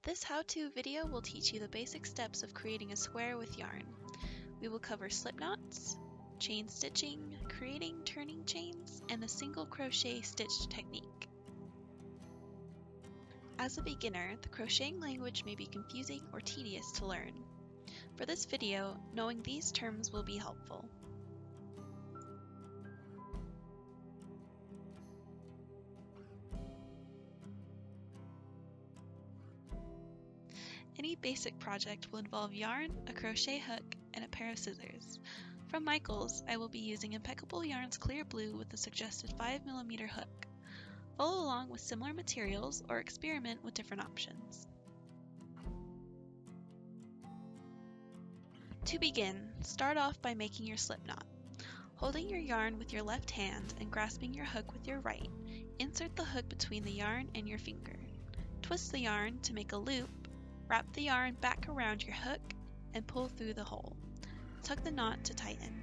This how-to video will teach you the basic steps of creating a square with yarn. We will cover slip knots, chain stitching, creating turning chains, and the single crochet stitch technique. As a beginner, the crocheting language may be confusing or tedious to learn. For this video, knowing these terms will be helpful. Any basic project will involve yarn, a crochet hook, and a pair of scissors. From Michaels, I will be using Impeccable Yarn's Clear Blue with the suggested 5mm hook. Follow along with similar materials or experiment with different options. To begin, start off by making your slip knot. Holding your yarn with your left hand and grasping your hook with your right, insert the hook between the yarn and your finger. Twist the yarn to make a loop. Wrap the yarn back around your hook and pull through the hole. Tug the knot to tighten.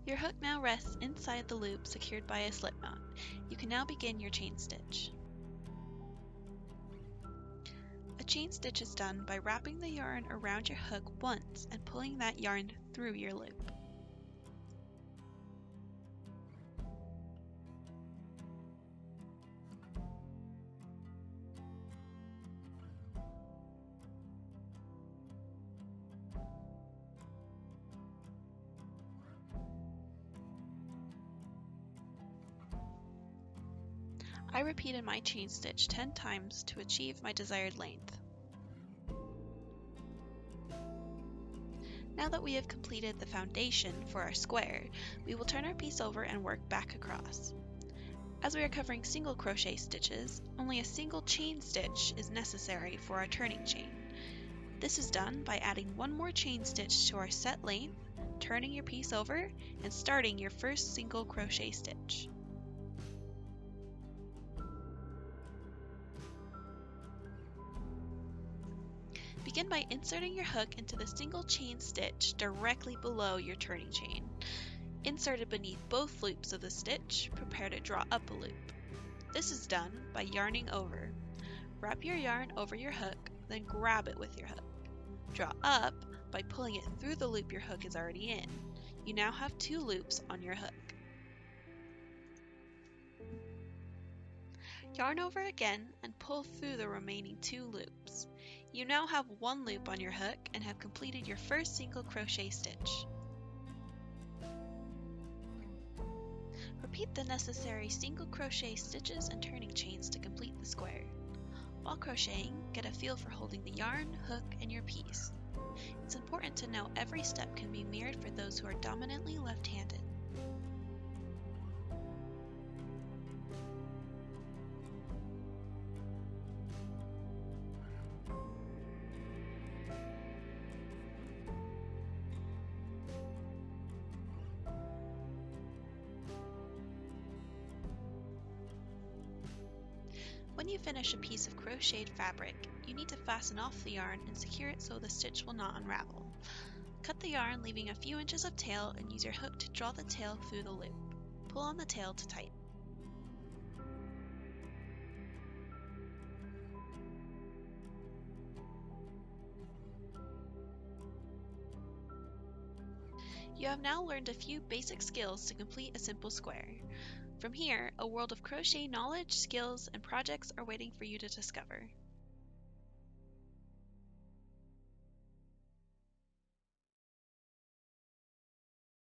Your hook now rests inside the loop secured by a slip knot. You can now begin your chain stitch. A chain stitch is done by wrapping the yarn around your hook once and pulling that yarn through your loop. I repeated my chain stitch 10 times to achieve my desired length. Now that we have completed the foundation for our square, we will turn our piece over and work back across. As we are covering single crochet stitches, only a single chain stitch is necessary for our turning chain. This is done by adding one more chain stitch to our set length, turning your piece over, and starting your first single crochet stitch. Begin by inserting your hook into the single chain stitch directly below your turning chain. Insert it beneath both loops of the stitch, prepare to draw up a loop. This is done by yarning over. Wrap your yarn over your hook, then grab it with your hook. Draw up by pulling it through the loop your hook is already in. You now have 2 loops on your hook. Yarn over again and pull through the remaining 2 loops. You now have 1 loop on your hook and have completed your first single crochet stitch. Repeat the necessary single crochet stitches and turning chains to complete the square. While crocheting, get a feel for holding the yarn, hook, and your piece. It's important to know every step can be mirrored for those who are dominantly left-handed. When you finish a piece of crocheted fabric, you need to fasten off the yarn and secure it so the stitch will not unravel. Cut the yarn, leaving a few inches of tail, and use your hook to draw the tail through the loop. Pull on the tail to tighten. You have now learned a few basic skills to complete a simple square. From here, a world of crochet knowledge, skills, and projects are waiting for you to discover.